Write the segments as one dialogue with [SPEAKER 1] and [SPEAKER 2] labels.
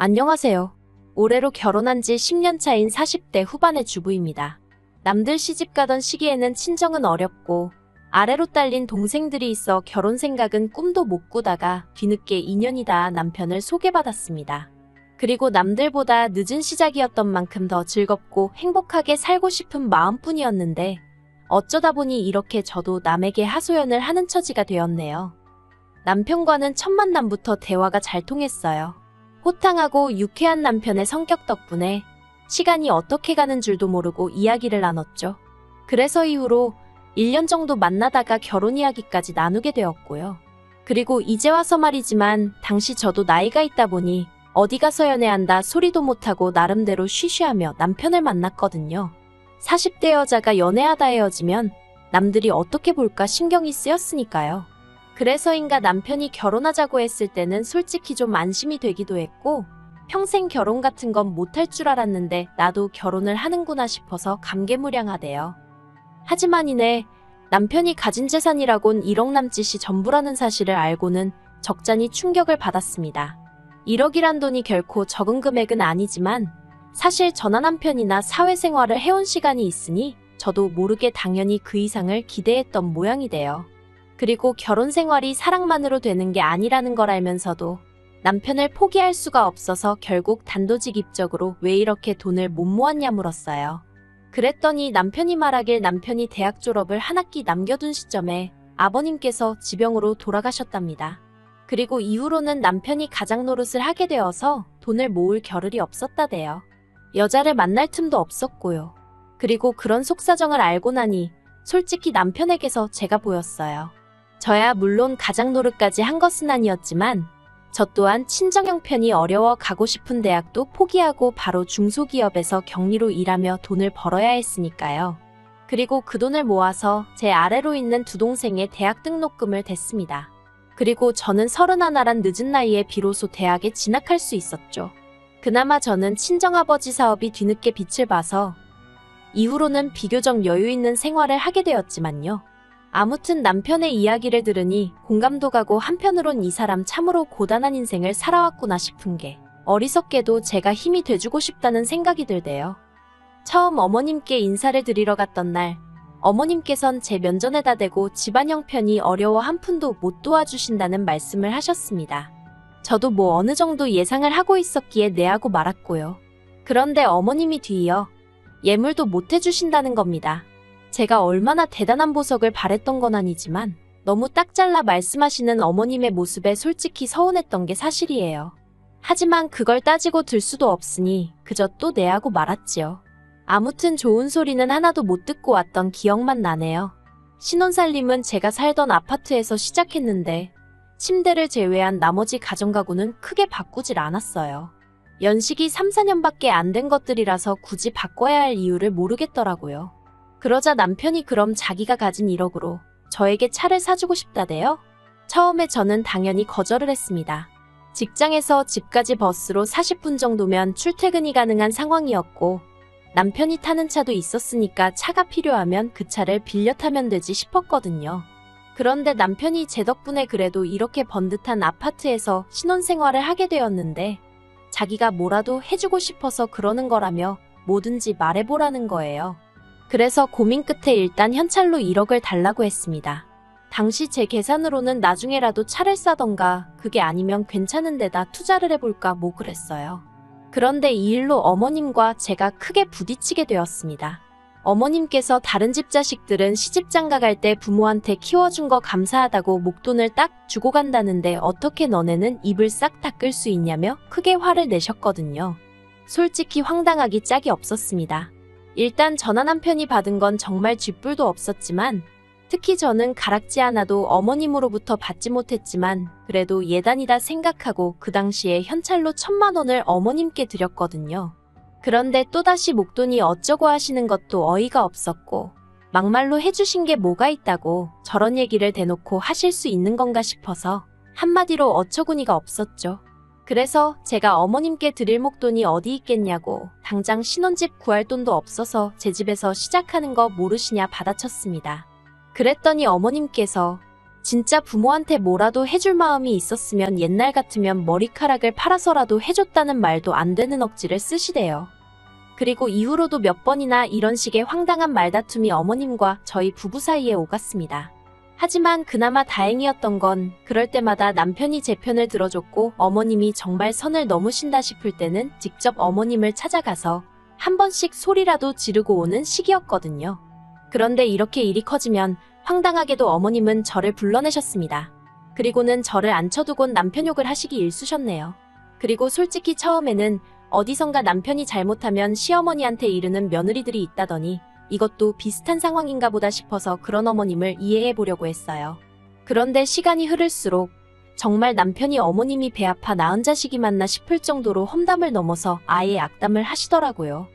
[SPEAKER 1] 안녕하세요. 올해로 결혼한 지 10년 차인 40대 후반의 주부입니다. 남들 시집가던 시기에는 친정은 어렵고 아래로 딸린 동생들이 있어 결혼 생각은 꿈도 못 꾸다가 뒤늦게 인연이 닿아 남편을 소개받았습니다. 그리고 남들보다 늦은 시작이었던 만큼 더 즐겁고 행복하게 살고 싶은 마음뿐이었는데 어쩌다 보니 이렇게 저도 남에게 하소연을 하는 처지가 되었네요. 남편과는 첫 만남부터 대화가 잘 통했어요. 호탕하고 유쾌한 남편의 성격 덕분에 시간이 어떻게 가는 줄도 모르고 이야기를 나눴죠. 그래서 이후로 1년 정도 만나다가 결혼 이야기까지 나누게 되었고요. 그리고 이제 와서 말이지만 당시 저도 나이가 있다 보니 어디 가서 연애한다 소리도 못하고 나름대로 쉬쉬하며 남편을 만났거든요. 40대 여자가 연애하다 헤어지면 남들이 어떻게 볼까 신경이 쓰였으니까요. 그래서인가 남편이 결혼하자고 했을 때는 솔직히 좀 안심이 되기도 했고 평생 결혼 같은 건 못할 줄 알았는데 나도 결혼을 하는구나 싶어서 감개무량하대요. 하지만 이내 남편이 가진 재산이라곤 1억 남짓이 전부라는 사실을 알고는 적잖이 충격을 받았습니다. 1억이란 돈이 결코 적은 금액은 아니지만 사실 저나 남편이나 사회생활을 해온 시간이 있으니 저도 모르게 당연히 그 이상을 기대했던 모양이 돼요. 그리고 결혼 생활이 사랑만으로 되는 게 아니라는 걸 알면서도 남편을 포기할 수가 없어서 결국 단도직입적으로 왜 이렇게 돈을 못 모았냐 물었어요. 그랬더니 남편이 말하길 남편이 대학 졸업을 한 학기 남겨둔 시점에 아버님께서 지병으로 돌아가셨답니다. 그리고 이후로는 남편이 가장 노릇을 하게 되어서 돈을 모을 겨를이 없었다대요. 여자를 만날 틈도 없었고요. 그리고 그런 속사정을 알고 나니 솔직히 남편에게서 제가 보였어요. 저야 물론 가장 노릇까지 한 것은 아니었지만 저 또한 친정 형편이 어려워 가고 싶은 대학도 포기하고 바로 중소기업에서 격리로 일하며 돈을 벌어야 했으니까요. 그리고 그 돈을 모아서 제 아래로 있는 두 동생의 대학 등록금을 댔습니다. 그리고 저는 31란 늦은 나이에 비로소 대학에 진학할 수 있었죠. 그나마 저는 친정아버지 사업이 뒤늦게 빛을 봐서 이후로는 비교적 여유 있는 생활을 하게 되었지만요. 아무튼 남편의 이야기를 들으니 공감도 가고 한편으론 이 사람 참으로 고단한 인생을 살아왔구나 싶은 게 어리석게도 제가 힘이 돼주고 싶다는 생각이 들대요. 처음 어머님께 인사를 드리러 갔던 날 어머님께선 제 면전에다 대고 집안 형편이 어려워 한 푼도 못 도와주신다는 말씀을 하셨습니다. 저도 뭐 어느 정도 예상을 하고 있었기에 네하고 말았고요. 그런데 어머님이 뒤이어 예물도 못 해주신다는 겁니다. 제가 얼마나 대단한 보석을 바랬던 건 아니지만 너무 딱 잘라 말씀하시는 어머님의 모습에 솔직히 서운했던 게 사실이에요. 하지만 그걸 따지고 들 수도 없으니 그저 또 네하고 말았지요. 아무튼 좋은 소리는 하나도 못 듣고 왔던 기억만 나네요. 신혼살림은 제가 살던 아파트에서 시작했는데 침대를 제외한 나머지 가정가구는 크게 바꾸질 않았어요. 연식이 3, 4년밖에 안 된 것들이라서 굳이 바꿔야 할 이유를 모르겠더라고요. 그러자 남편이 그럼 자기가 가진 1억으로 저에게 차를 사주고 싶다대요? 처음에 저는 당연히 거절을 했습니다. 직장에서 집까지 버스로 40분 정도면 출퇴근이 가능한 상황이었고 남편이 타는 차도 있었으니까 차가 필요하면 그 차를 빌려 타면 되지 싶었거든요. 그런데 남편이 제 덕분에 그래도 이렇게 번듯한 아파트에서 신혼생활을 하게 되었는데 자기가 뭐라도 해주고 싶어서 그러는 거라며 뭐든지 말해보라는 거예요. 그래서 고민 끝에 일단 현찰로 1억을 달라고 했습니다. 당시 제 계산으로는 나중에라도 차를 사던가 그게 아니면 괜찮은 데다 투자를 해볼까 뭐 그랬어요. 그런데 이 일로 어머님과 제가 크게 부딪히게 되었습니다. 어머님께서 다른 집 자식들은 시집장가 갈 때 부모한테 키워준 거 감사하다고 목돈을 딱 주고 간다는데 어떻게 너네는 입을 싹 닦을 수 있냐며 크게 화를 내셨거든요. 솔직히 황당하기 짝이 없었습니다. 일단 저나 남편이 받은 건 정말 쥐뿔도 없었지만 특히 저는 가락지 하나도 어머님으로부터 받지 못했지만 그래도 예단이다 생각하고 그 당시에 현찰로 1,000만 원을 어머님께 드렸거든요. 그런데 또다시 목돈이 어쩌고 하시는 것도 어이가 없었고 막말로 해주신 게 뭐가 있다고 저런 얘기를 대놓고 하실 수 있는 건가 싶어서 한마디로 어처구니가 없었죠. 그래서 제가 어머님께 드릴 목돈이 어디 있겠냐고 당장 신혼집 구할 돈도 없어서 제 집에서 시작하는 거 모르시냐 받아쳤습니다. 그랬더니 어머님께서 진짜 부모한테 뭐라도 해줄 마음이 있었으면 옛날 같으면 머리카락을 팔아서라도 해줬다는 말도 안 되는 억지를 쓰시대요. 그리고 이후로도 몇 번이나 이런 식의 황당한 말다툼이 어머님과 저희 부부 사이에 오갔습니다. 하지만 그나마 다행이었던 건 그럴 때마다 남편이 제 편을 들어줬고 어머님이 정말 선을 넘으신다 싶을 때는 직접 어머님을 찾아가서 한 번씩 소리라도 지르고 오는 시기였거든요. 그런데 이렇게 일이 커지면 황당하게도 어머님은 저를 불러내셨습니다. 그리고는 저를 앉혀두곤 남편 욕을 하시기 일쑤셨네요. 그리고 솔직히 처음에는 어디선가 남편이 잘못하면 시어머니한테 이르는 며느리들이 있다더니 이것도 비슷한 상황인가 보다 싶어서 그런 어머님을 이해해 보려고 했어요. 그런데 시간이 흐를수록 정말 남편이 어머님이 배 아파 낳은 자식이 맞나 싶을 정도로 험담을 넘어서 아예 악담을 하시더라고요.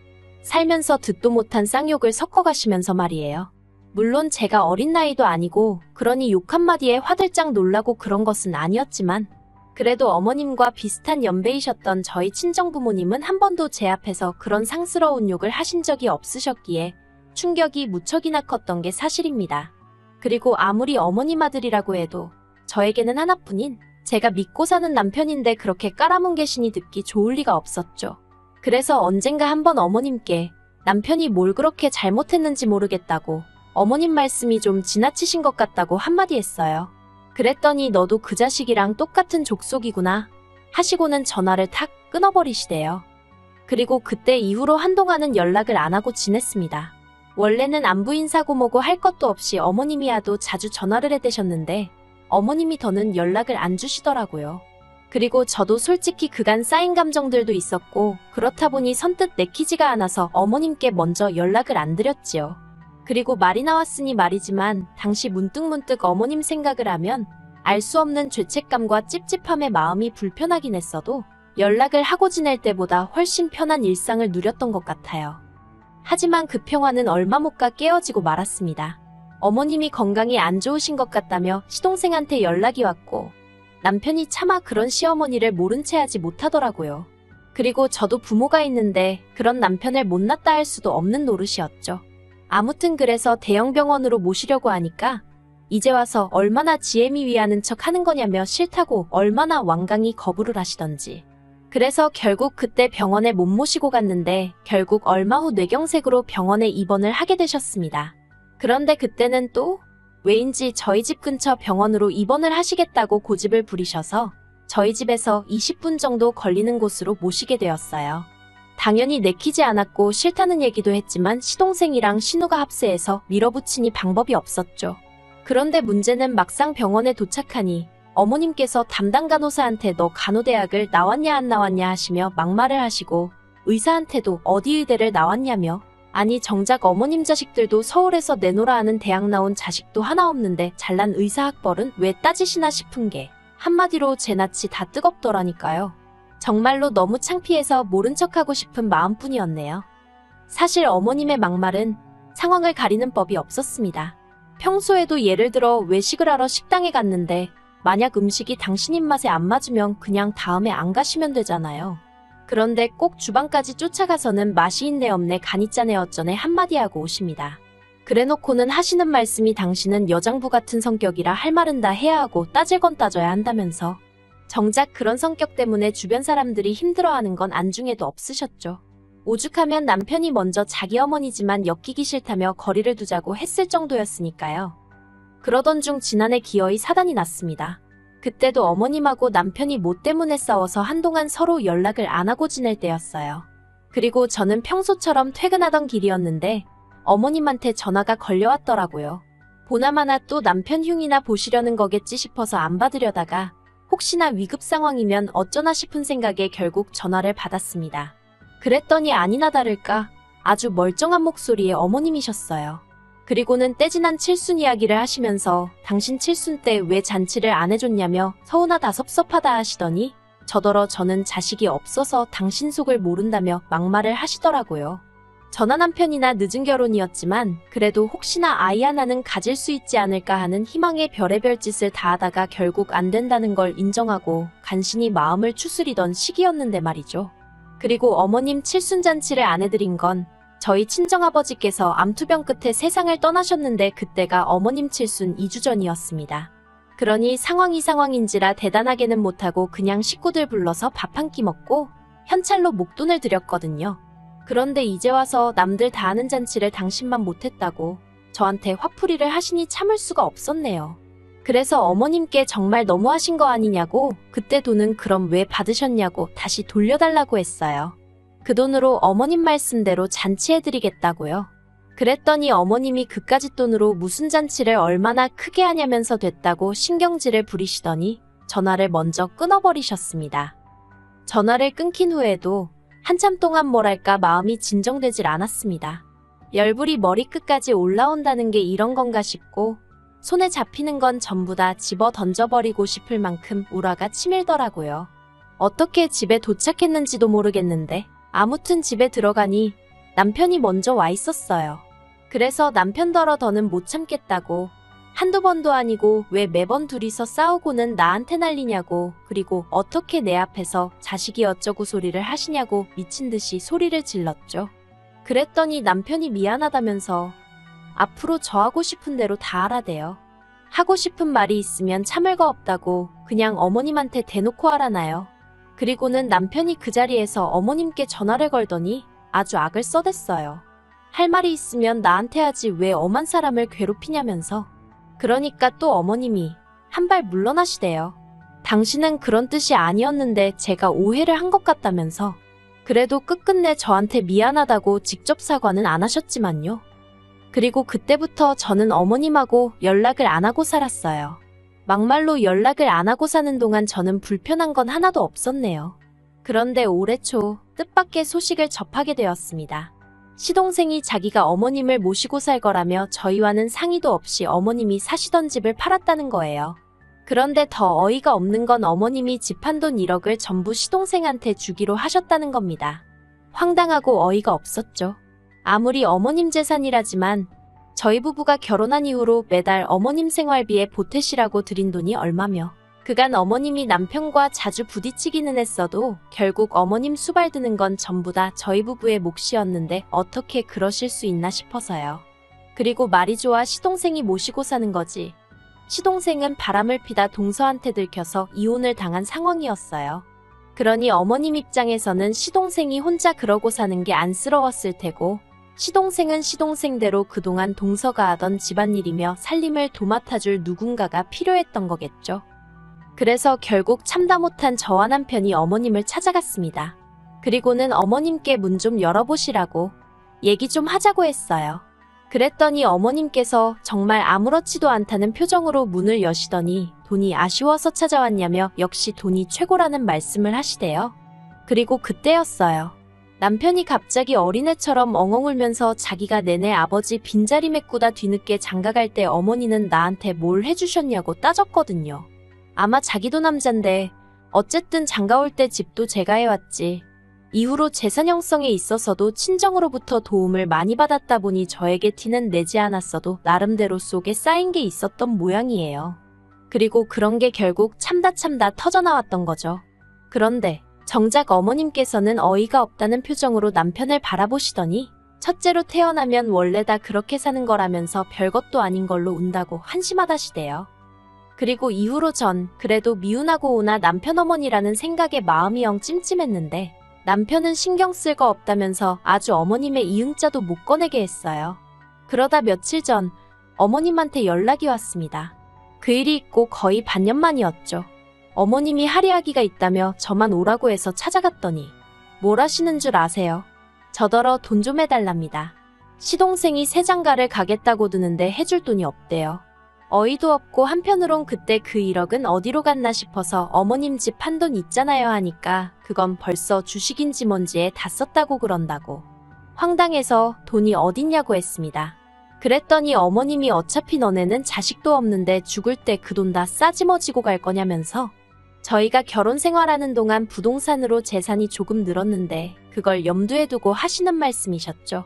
[SPEAKER 1] 살면서 듣도 못한 쌍욕을 섞어가시면서 말이에요. 물론 제가 어린 나이도 아니고 그러니 욕 한마디에 화들짝 놀라고 그런 것은 아니었지만 그래도 어머님과 비슷한 연배이셨던 저희 친정부모님은 한 번도 제 앞에서 그런 상스러운 욕을 하신 적이 없으셨기에 충격이 무척이나 컸던 게 사실입니다. 그리고 아무리 어머님 아들이라고 해도 저에게는 하나뿐인 제가 믿고 사는 남편인데 그렇게 깔아뭉개시니 듣기 좋을 리가 없었죠. 그래서 언젠가 한번 어머님께 남편이 뭘 그렇게 잘못했는지 모르겠다고 어머님 말씀이 좀 지나치신 것 같다고 한마디 했어요. 그랬더니 너도 그 자식이랑 똑같은 족속이구나 하시고는 전화를 탁 끊어버리시대요. 그리고 그때 이후로 한동안은 연락을 안 하고 지냈습니다. 원래는 안부 인사고 뭐고 할 것도 없이 어머님이 하도 자주 전화를 해대셨는데 어머님이 더는 연락을 안 주시더라고요. 그리고 저도 솔직히 그간 쌓인 감정들도 있었고 그렇다 보니 선뜻 내키지가 않아서 어머님께 먼저 연락을 안 드렸지요. 그리고 말이 나왔으니 말이지만 당시 문득문득 어머님 생각을 하면 알 수 없는 죄책감과 찝찝함에 마음이 불편하긴 했어도 연락을 하고 지낼 때보다 훨씬 편한 일상을 누렸던 것 같아요. 하지만 그 평화는 얼마 못 가 깨어지고 말았습니다. 어머님이 건강이 안 좋으신 것 같다며 시동생한테 연락이 왔고 남편이 차마 그런 시어머니를 모른 채 하지 못하더라고요. 그리고 저도 부모가 있는데 그런 남편을 못났다 할 수도 없는 노릇이었죠. 아무튼 그래서 대형병원으로 모시려고 하니까 이제 와서 얼마나 지혜미 위하는 척 하는 거냐며 싫다고 얼마나 완강히 거부를 하시던지. 그래서 결국 그때 병원에 못 모시고 갔는데 결국 얼마 후 뇌경색으로 병원에 입원을 하게 되셨습니다. 그런데 그때는 또 왜인지 저희 집 근처 병원으로 입원을 하시겠다고 고집을 부리셔서 저희 집에서 20분 정도 걸리는 곳으로 모시게 되었어요. 당연히 내키지 않았고 싫다는 얘기도 했지만 시동생이랑 신우가 합세해서 밀어붙이니 방법이 없었죠. 그런데 문제는 막상 병원에 도착하니 어머님께서 담당 간호사한테 너 간호대학을 나왔냐 안 나왔냐 하시며 막말을 하시고 의사한테도 어디 의대를 나왔냐며 아니 정작 어머님 자식들도 서울에서 내놓으라 하는 대학 나온 자식도 하나 없는데 잘난 의사 학벌은 왜 따지시나 싶은 게 한마디로 제 낯이 다 뜨겁더라니까요. 정말로 너무 창피해서 모른 척하고 싶은 마음뿐이었네요. 사실 어머님의 막말은 상황을 가리는 법이 없었습니다. 평소에도 예를 들어 외식을 하러 식당에 갔는데 만약 음식이 당신 입맛에 안 맞으면 그냥 다음에 안 가시면 되잖아요. 그런데 꼭 주방까지 쫓아가서는 맛이 있네 없네 간이 짜네 어쩌네 한마디 하고 오십니다. 그래놓고는 하시는 말씀이 당신은 여장부 같은 성격이라 할 말은 다 해야 하고 따질 건 따져야 한다면서 정작 그런 성격 때문에 주변 사람들이 힘들어하는 건 안중에도 없으셨죠. 오죽하면 남편이 먼저 자기 어머니지만 엮이기 싫다며 거리를 두자고 했을 정도였으니까요. 그러던 중 지난해 기어이 사단이 났습니다. 그때도 어머님하고 남편이 뭐 때문에 싸워서 한동안 서로 연락을 안 하고 지낼 때였어요. 그리고 저는 평소처럼 퇴근하던 길이었는데 어머님한테 전화가 걸려왔더라고요. 보나마나 또 남편 흉이나 보시려는 거겠지 싶어서 안 받으려다가 혹시나 위급 상황이면 어쩌나 싶은 생각에 결국 전화를 받았습니다. 그랬더니 아니나 다를까 아주 멀쩡한 목소리의 어머님이셨어요. 그리고는 떼지난 칠순 이야기를 하시면서 당신 칠순 때 왜 잔치를 안 해줬냐며 서운하다 섭섭하다 하시더니 저더러 저는 자식이 없어서 당신 속을 모른다며 막말을 하시더라고요. 전화 남편이나 늦은 결혼이었지만 그래도 혹시나 아이 하나는 가질 수 있지 않을까 하는 희망의 별의별 짓을 다 하다가 결국 안 된다는 걸 인정하고 간신히 마음을 추스리던 시기였는데 말이죠. 그리고 어머님 칠순잔치를 안 해드린 건 저희 친정아버지께서 암투병 끝에 세상을 떠나셨는데 그때가 어머님 칠순 2주 전이었습니다. 그러니 상황이 상황인지라 대단하게는 못하고 그냥 식구들 불러서 밥 한 끼 먹고 현찰로 목돈을 드렸거든요. 그런데 이제 와서 남들 다 하는 잔치를 당신만 못했다고 저한테 화풀이를 하시니 참을 수가 없었네요. 그래서 어머님께 정말 너무하신 거 아니냐고, 그때 돈은 그럼 왜 받으셨냐고 다시 돌려달라고 했어요. 그 돈으로 어머님 말씀대로 잔치해드리겠다고요. 그랬더니 어머님이 그까짓 돈으로 무슨 잔치를 얼마나 크게 하냐면서 됐다고 신경질을 부리시더니 전화를 먼저 끊어버리셨습니다. 전화를 끊긴 후에도 한참 동안 뭐랄까 마음이 진정되질 않았습니다. 열불이 머리끝까지 올라온다는 게 이런 건가 싶고 손에 잡히는 건 전부 다 집어 던져버리고 싶을 만큼 우라가 치밀더라고요. 어떻게 집에 도착했는지도 모르겠는데 아무튼 집에 들어가니 남편이 먼저 와 있었어요. 그래서 남편더러 더는 못 참겠다고, 한두 번도 아니고 왜 매번 둘이서 싸우고는 나한테 난리냐고, 그리고 어떻게 내 앞에서 자식이 어쩌고 소리를 하시냐고 미친 듯이 소리를 질렀죠. 그랬더니 남편이 미안하다면서 앞으로 저 하고 싶은 대로 다 하라대요. 하고 싶은 말이 있으면 참을 거 없다고 그냥 어머님한테 대놓고 하라나요. 그리고는 남편이 그 자리에서 어머님께 전화를 걸더니 아주 악을 써댔어요. 할 말이 있으면 나한테 하지 왜 엄한 사람을 괴롭히냐면서. 그러니까 또 어머님이 한 발 물러나시대요. 당신은 그런 뜻이 아니었는데 제가 오해를 한 것 같다면서. 그래도 끝끝내 저한테 미안하다고 직접 사과는 안 하셨지만요. 그리고 그때부터 저는 어머님하고 연락을 안 하고 살았어요. 막말로 연락을 안 하고 사는 동안 저는 불편한 건 하나도 없었네요. 그런데 올해 초 뜻밖의 소식을 접하게 되었습니다. 시동생이 자기가 어머님을 모시고 살 거라며 저희와는 상의도 없이 어머님이 사시던 집을 팔았다는 거예요. 그런데 더 어이가 없는 건 어머님이 집 한 돈 1억을 전부 시동생한테 주기로 하셨다는 겁니다. 황당하고 어이가 없었죠. 아무리 어머님 재산이라지만 저희 부부가 결혼한 이후로 매달 어머님 생활비에 보태시라고 드린 돈이 얼마며, 그간 어머님이 남편과 자주 부딪히기는 했어도 결국 어머님 수발 드는 건 전부 다 저희 부부의 몫이었는데 어떻게 그러실 수 있나 싶어서요. 그리고 말이 좋아 시동생이 모시고 사는 거지. 시동생은 바람을 피다 동서한테 들켜서 이혼을 당한 상황이었어요. 그러니 어머님 입장에서는 시동생이 혼자 그러고 사는 게 안쓰러웠을 테고, 시동생은 시동생대로 그동안 동서가 하던 집안일이며 살림을 도맡아줄 누군가가 필요했던 거겠죠. 그래서 결국 참다 못한 저와 남편이 어머님을 찾아갔습니다. 그리고는 어머님께 문 좀 열어보시라고 얘기 좀 하자고 했어요. 그랬더니 어머님께서 정말 아무렇지도 않다는 표정으로 문을 여시더니 돈이 아쉬워서 찾아왔냐며 역시 돈이 최고라는 말씀을 하시대요. 그리고 그때였어요. 남편이 갑자기 어린애처럼 엉엉 울면서 자기가 내내 아버지 빈자리 메꾸다 뒤늦게 장가갈 때 어머니는 나한테 뭘 해주셨냐고 따졌거든요. 아마 자기도 남잔데 어쨌든 장가올 때 집도 제가 해왔지. 이후로 재산 형성에 있어서도 친정으로부터 도움을 많이 받았다 보니 저에게 티는 내지 않았어도 나름대로 속에 쌓인 게 있었던 모양이에요. 그리고 그런 게 결국 참다 터져나왔던 거죠. 그런데 정작 어머님께서는 어이가 없다는 표정으로 남편을 바라보시더니 첫째로 태어나면 원래 다 그렇게 사는 거라면서 별것도 아닌 걸로 운다고 한심하다시대요. 그리고 이후로 전 그래도 미운하고 오나 남편 어머니라는 생각에 마음이 영 찜찜했는데 남편은 신경 쓸 거 없다면서 아주 어머님의 이응자도 못 꺼내게 했어요. 그러다 며칠 전 어머님한테 연락이 왔습니다. 그 일이 있고 거의 반년 만이었죠. 어머님이 할이하기가 있다며 저만 오라고 해서 찾아갔더니 뭘 하시는 줄 아세요? 저더러 돈 좀 해달랍니다. 시동생이 새장가를 가겠다고 드는데 해줄 돈이 없대요. 어이도 없고 한편으론 그때 그 1억은 어디로 갔나 싶어서 어머님 집 한 돈 있잖아요 하니까 그건 벌써 주식인지 뭔지에 다 썼다고 그런다고. 황당해서 돈이 어딨냐고 했습니다. 그랬더니 어머님이 어차피 너네는 자식도 없는데 죽을 때 그 돈 다 싸지머지고 갈 거냐면서 저희가 결혼 생활하는 동안 부동산으로 재산이 조금 늘었는데 그걸 염두에 두고 하시는 말씀이셨죠.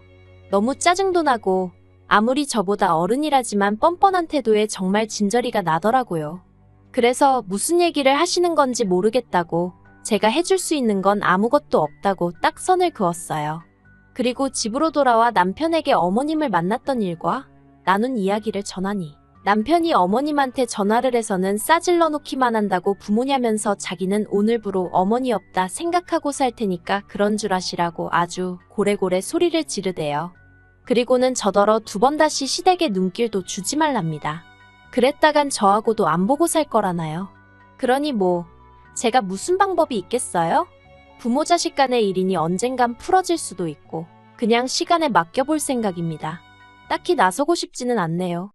[SPEAKER 1] 너무 짜증도 나고 아무리 저보다 어른이라지만 뻔뻔한 태도에 정말 진저리가 나더라고요. 그래서 무슨 얘기를 하시는 건지 모르겠다고 제가 해줄 수 있는 건 아무것도 없다고 딱 선을 그었어요. 그리고 집으로 돌아와 남편에게 어머님을 만났던 일과 나눈 이야기를 전하니 남편이 어머님한테 전화를 해서는 싸질러 놓기만 한다고 부모냐면서 자기는 오늘부로 어머니 없다 생각하고 살 테니까 그런 줄 아시라고 아주 고래고래 소리를 지르대요. 그리고는 저더러 2번 다시 시댁에 눈길도 주지 말랍니다. 그랬다간 저하고도 안 보고 살 거라나요. 그러니 뭐 제가 무슨 방법이 있겠어요? 부모 자식 간의 일이니 언젠간 풀어질 수도 있고 그냥 시간에 맡겨볼 생각입니다. 딱히 나서고 싶지는 않네요.